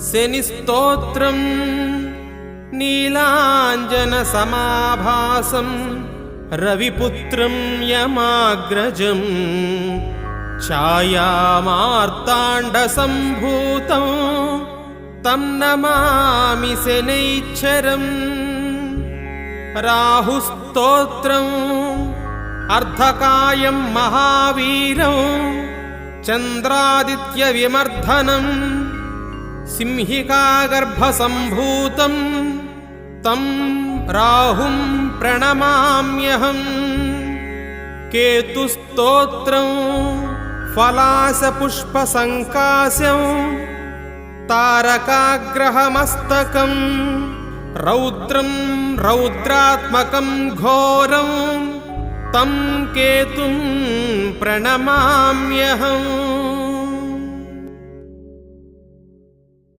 शनिस्तोत्रं नीलाञ्जनसमाभासं रविपुत्रं यमाग्रजं छायामार्ताण्डसम्भूतं तं नमामि शनैश्चरम्। राहुस्तोत्रम् अर्धकायं महावीरं चन्द्रादित्यविमर्दनं सिंहिकागर्भसम्भूतं तं राहुं प्रणमाम्यहम्। केतुस्तोत्रं फलासपुष्पसङ्काशं तारकाग्रहमस्तकं रौद्रं रौद्रात्मकं घोरं तं केतुं प्रणमाम्यहम्।